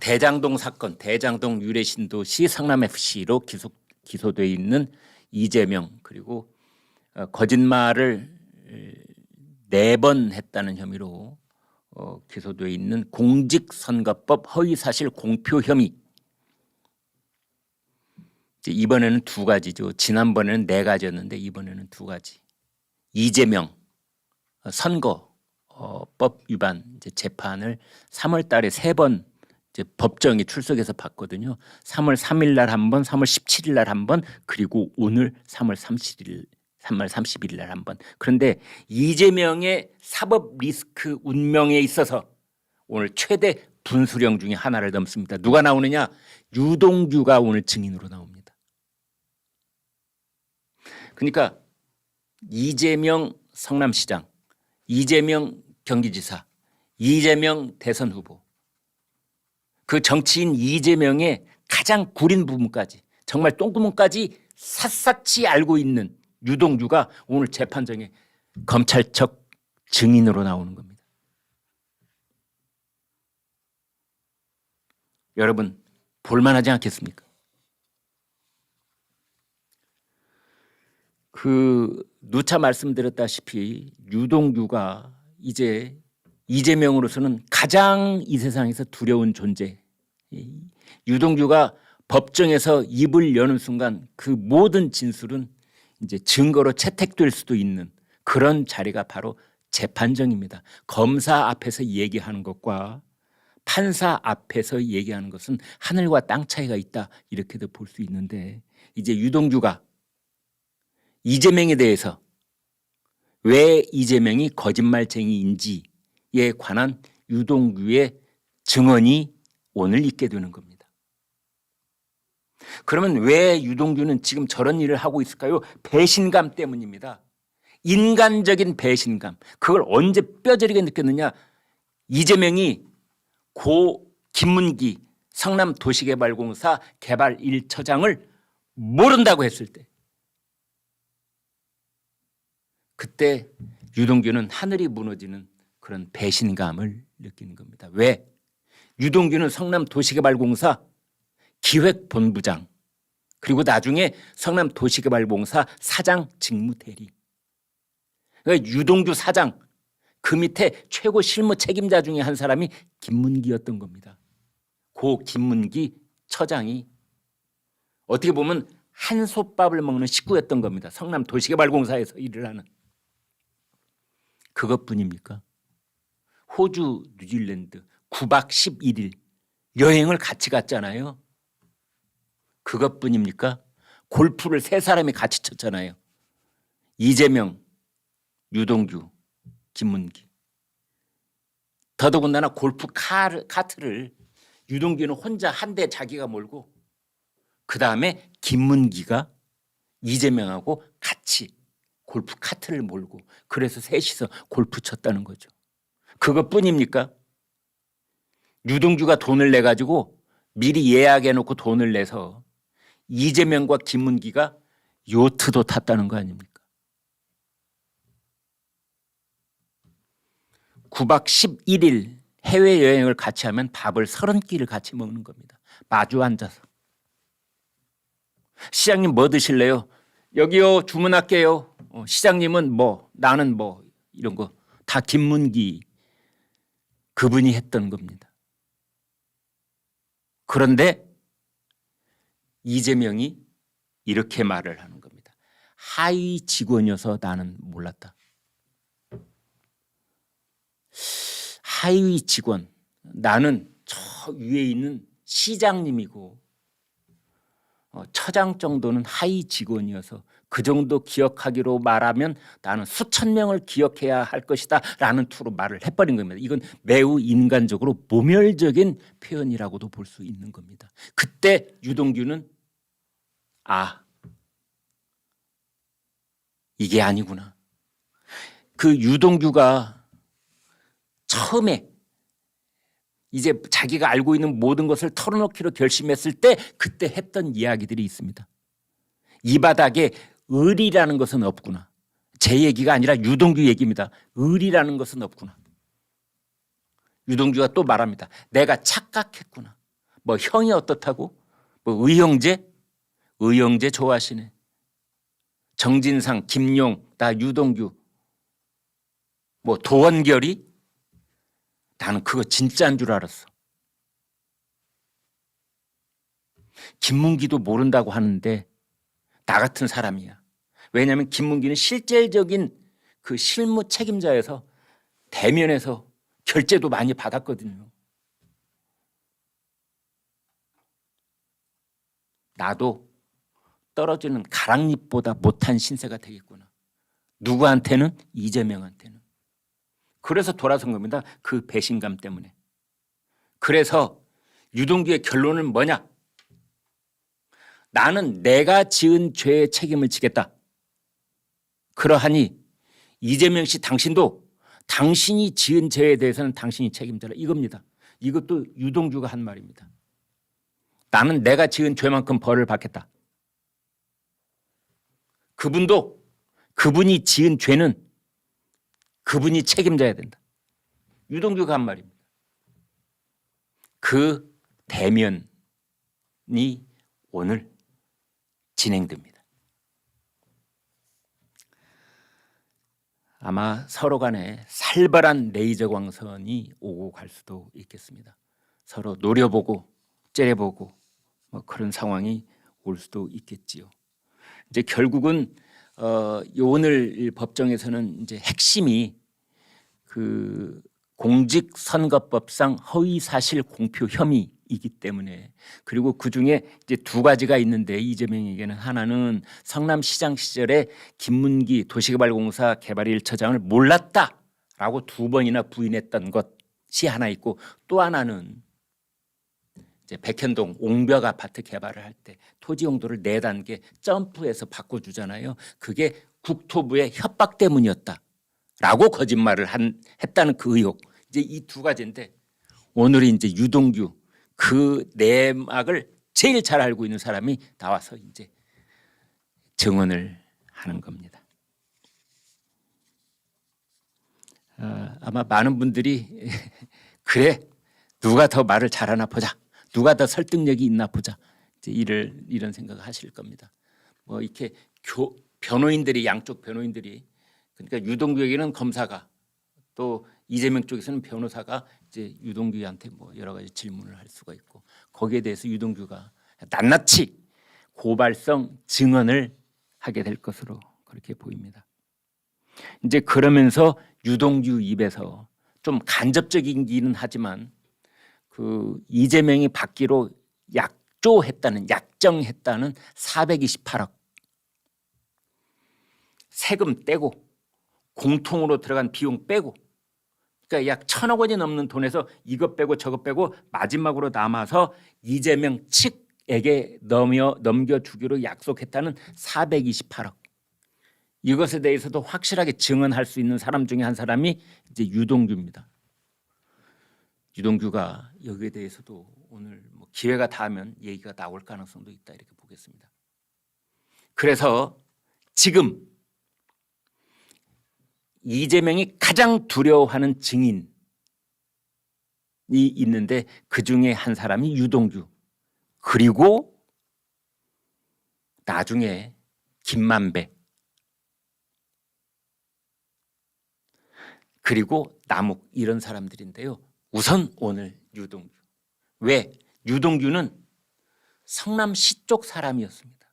대장동 사건, 대장동 유래신도시 성남FC로 기소되어 있는 이재명, 그리고 거짓말을 4번 했다는 혐의로 기소되어 있는 공직선거법 허위사실 공표 혐의. 이번에는 2가지죠. 지난번에는 4가지였는데 이번에는 2가지. 이재명 선거법 위반 재판을 3월 달에 3번 법정에 출석해서 봤거든요. 3월 3일 날 한 번, 3월 17일 날 한 번, 그리고 오늘 3월 30일 날 한 번. 그런데 이재명의 사법 리스크 운명에 있어서 오늘 최대 분수령 중에 하나를 넘습니다. 누가 나오느냐? 유동규가 오늘 증인으로 나옵니다. 그러니까 이재명 성남시장, 이재명 경기지사, 이재명 대선 후보, 그 정치인 이재명의 가장 구린 부분까지, 정말 똥구멍까지 샅샅이 알고 있는 유동규가 오늘 재판정에 검찰 측 증인으로 나오는 겁니다. 여러분 볼만하지 않겠습니까? 누차 말씀드렸다시피 유동규가 이제 이재명으로서는 가장 이 세상에서 두려운 존재. 유동규가 법정에서 입을 여는 순간 그 모든 진술은 이제 증거로 채택될 수도 있는 그런 자리가 바로 재판정입니다. 검사 앞에서 얘기하는 것과 판사 앞에서 얘기하는 것은 하늘과 땅 차이가 있다, 이렇게도 볼 수 있는데, 이제 유동규가 이재명에 대해서 왜 이재명이 거짓말쟁이인지에 관한 유동규의 증언이 오늘 있게 되는 겁니다. 그러면 왜 유동규는 지금 저런 일을 하고 있을까요? 배신감 때문입니다. 인간적인 배신감. 그걸 언제 뼈저리게 느꼈느냐? 이재명이 고 김문기 성남도시개발공사 개발 1처장을 모른다고 했을 때, 그때 유동규는 하늘이 무너지는 그런 배신감을 느끼는 겁니다. 왜? 유동규는 성남도시개발공사 기획본부장, 그리고 나중에 성남도시개발공사 사장 직무대리. 그러니까 유동규 사장, 그 밑에 최고 실무 책임자 중에 한 사람이 김문기였던 겁니다. 고 김문기 처장이 어떻게 보면 한솥밥을 먹는 식구였던 겁니다. 성남도시개발공사에서 일을 하는. 그것뿐입니까? 호주, 뉴질랜드 9박 11일 여행을 같이 갔잖아요. 그것뿐입니까? 골프를 3사람이 같이 쳤잖아요. 이재명, 유동규, 김문기. 더더군다나 골프 카트를 유동규는 혼자 한 대 자기가 몰고, 그 다음에 김문기가 이재명하고 같이 골프 카트를 몰고, 그래서 셋이서 골프 쳤다는 거죠. 그것뿐입니까? 유동규가 돈을 내가지고 미리 예약해놓고 돈을 내서 이재명과 김문기가 요트도 탔다는 거 아닙니까? 9박 11일 해외여행을 같이 하면 밥을 30끼를 같이 먹는 겁니다. 마주 앉아서. 시장님 뭐 드실래요? 여기요, 주문할게요. 시장님은 뭐, 나는 뭐, 이런 거 다 김문기 그분이 했던 겁니다. 그런데 이재명이 이렇게 말을 하는 겁니다. 하위 직원이어서 나는 몰랐다. 하위 직원, 나는 저 위에 있는 시장님이고 처장 정도는 하위 직원이어서 그 정도 기억하기로 말하면 나는 수천 명을 기억해야 할 것이다 라는 투로 말을 해버린 겁니다. 이건 매우 인간적으로 모멸적인 표현이라고도 볼 수 있는 겁니다. 그때 유동규는 이게 아니구나. 그 유동규가 처음에 이제 자기가 알고 있는 모든 것을 털어놓기로 결심했을 때 그때 했던 이야기들이 있습니다. 이 바닥에 의리라는 것은 없구나. 제 얘기가 아니라 유동규 얘기입니다. 의리라는 것은 없구나. 유동규가 또 말합니다. 내가 착각했구나. 뭐 형이 어떻다고? 뭐 의형제 좋아하시네. 정진상, 김용, 나 유동규, 뭐 도원결이? 나는 그거 진짜인 줄 알았어. 김문기도 모른다고 하는데 나 같은 사람이야. 왜냐하면 김문기는 실질적인 그 실무 책임자여서 대면에서 결제도 많이 받았거든요. 나도 떨어지는 가랑잎보다 못한 신세가 되겠구나. 누구한테는? 이재명한테는. 그래서 돌아선 겁니다. 그 배신감 때문에. 그래서 유동규의 결론은 뭐냐? 나는 내가 지은 죄의 책임을 지겠다. 그러하니 이재명 씨 당신도 당신이 지은 죄에 대해서는 당신이 책임져라 이겁니다. 이것도 유동규가 한 말입니다. 나는 내가 지은 죄만큼 벌을 받겠다. 그분도 그분이 지은 죄는 그분이 책임져야 된다. 유동규가 한 말입니다. 그 대면이 오늘 진행됩니다. 아마 서로 간에 살벌한 레이저 광선이 오고 갈 수도 있겠습니다. 서로 노려보고 째려보고 뭐 그런 상황이 올 수도 있겠지요. 이제 결국은 오늘 법정에서는 이제 핵심이 그 공직선거법상 허위사실 공표 혐의이기 때문에, 그리고 그 중에 이제 두 가지가 있는데 이재명에게는 하나는 성남시장 시절에 김문기 도시개발공사 개발 1처장을 몰랐다라고 두 번이나 부인했던 것이 하나 있고, 또 하나는 이제 백현동 옹벽 아파트 개발을 할 때 토지 용도를 4단계 점프해서 바꿔주잖아요. 그게 국토부의 협박 때문이었다라고 거짓말을 했다는 그 의혹. 이제 이 두 가지인데 오늘이 이제 유동규 그 내막을 제일 잘 알고 있는 사람이 나와서 이제 증언을 하는 겁니다. 아마 많은 분들이 그래 누가 더 말을 잘하나 보자, 누가 더 설득력이 있나 보자, 이제 이런 생각을 하실 겁니다. 뭐 이렇게 변호인들이, 양쪽 변호인들이, 그러니까 유동규에게는 검사가, 또 이재명 쪽에서는 변호사가 이제 유동규한테 뭐 여러 가지 질문을 할 수가 있고, 거기에 대해서 유동규가 낱낱이 고발성 증언을 하게 될 것으로 그렇게 보입니다. 이제 그러면서 유동규 입에서 좀 간접적이기는 하지만 그 이재명이 받기로 약정했다는 428억 세금 떼고 공통으로 들어간 비용 빼고, 그러니까 약 1,000억 원이 넘는 돈에서 이것 빼고 저것 빼고 마지막으로 남아서 이재명 측에게 넘겨주기로 약속했다는 428억. 이것에 대해서도 확실하게 증언할 수 있는 사람 중에 한 사람이 이제 유동규입니다. 유동규가 여기에 대해서도 오늘 뭐 기회가 닿으면 얘기가 나올 가능성도 있다, 이렇게 보겠습니다. 그래서 지금 이재명이 가장 두려워하는 증인이 있는데 그 중에 한 사람이 유동규, 그리고 나중에 김만배, 그리고 남욱, 이런 사람들인데요. 우선 오늘 유동규. 왜? 유동규는 성남시 쪽 사람이었습니다.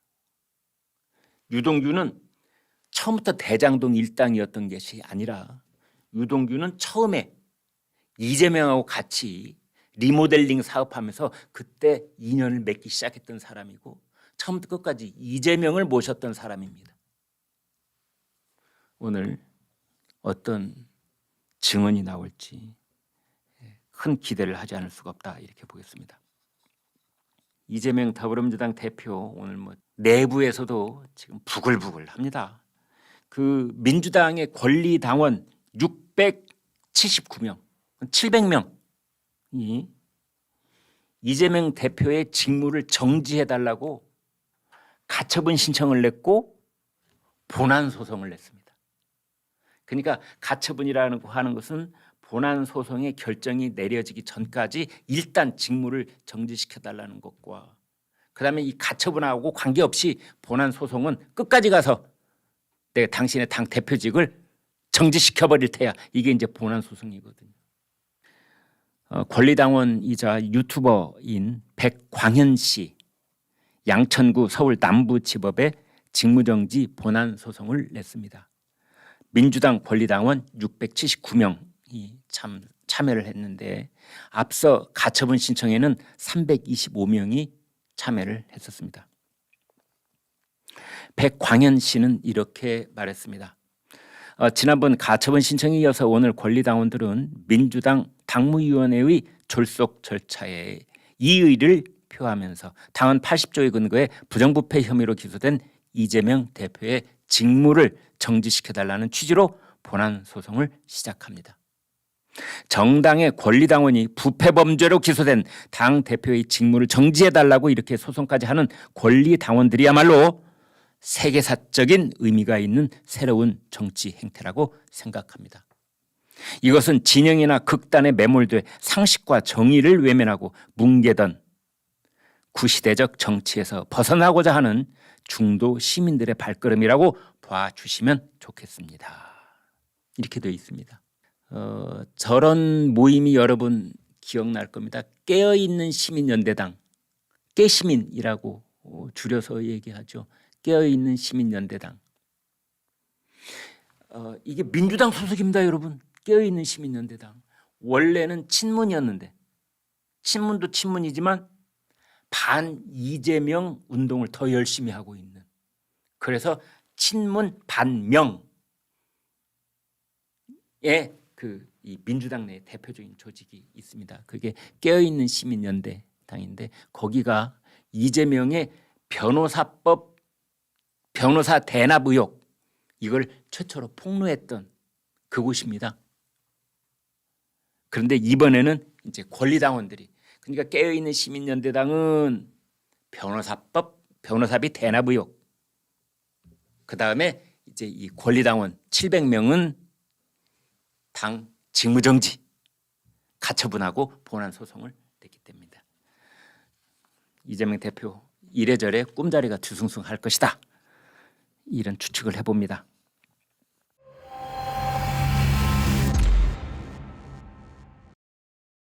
유동규는 처음부터 대장동 일당이었던 것이 아니라 유동규는 처음에 이재명하고 같이 리모델링 사업하면서 그때 인연을 맺기 시작했던 사람이고, 처음부터 끝까지 이재명을 모셨던 사람입니다. 오늘 어떤 증언이 나올지 큰 기대를 하지 않을 수가 없다, 이렇게 보겠습니다. 이재명 더불어민주당 대표 오늘 뭐 내부에서도 지금 부글부글합니다. 그 민주당의 권리당원 679명, 700명이 이재명 대표의 직무를 정지해달라고 가처분 신청을 냈고 본안 소송을 냈습니다. 그러니까 가처분이라는 거 하는 것은 본안 소송의 결정이 내려지기 전까지 일단 직무를 정지시켜달라는 것과 그다음에 이 가처분하고 관계없이 본안 소송은 끝까지 가서 내가 당신의 당 대표직을 정지시켜버릴 테야. 이게 이제 본안 소송이거든요. 권리당원이자 유튜버인 백광현 씨, 양천구 서울 남부지법에 직무정지 본안 소송을 냈습니다. 민주당 권리당원 679명이 참여를 했는데 앞서 가처분 신청에는 325명이 참여를 했었습니다. 백광현 씨는 이렇게 말했습니다. 지난번 가처분 신청에 이어서 오늘 권리당원들은 민주당 당무위원회의 졸속 절차에 이의를 표하면서 당헌 80조에 근거해 부정부패 혐의로 기소된 이재명 대표의 직무를 정지시켜달라는 취지로 본안 소송을 시작합니다. 정당의 권리당원이 부패범죄로 기소된 당 대표의 직무를 정지해달라고 이렇게 소송까지 하는 권리당원들이야말로 세계사적인 의미가 있는 새로운 정치 행태라고 생각합니다. 이것은 진영이나 극단에 매몰돼 상식과 정의를 외면하고 뭉개던 구시대적 정치에서 벗어나고자 하는 중도 시민들의 발걸음이라고 봐주시면 좋겠습니다. 이렇게 되어 있습니다. 저런 모임이 여러분 기억날 겁니다. 깨어있는 시민연대당, 깨시민이라고 줄여서 얘기하죠. 깨어있는 시민연대당. 이게 민주당 소속입니다, 여러분. 깨어있는 시민연대당. 원래는 친문이었는데 친문도 친문이지만 반 이재명 운동을 더 열심히 하고 있는, 그래서 친문 반명의 이 민주당 내 대표적인 조직이 있습니다. 그게 깨어있는 시민연대당인데 거기가 이재명의 변호사법 변호사 대납 의혹 이걸 최초로 폭로했던 그곳입니다. 그런데 이번에는 이제 권리당원들이, 그러니까 깨어있는 시민연대당은 변호사법 변호사비 대납 의혹, 그 다음에 이제 이 권리당원 700명은 당 직무정지, 가처분하고 본안 소송을 냈기 때문입니다. 이재명 대표 이래저래 꿈자리가 뒤숭숭할 것이다, 이런 추측을 해봅니다.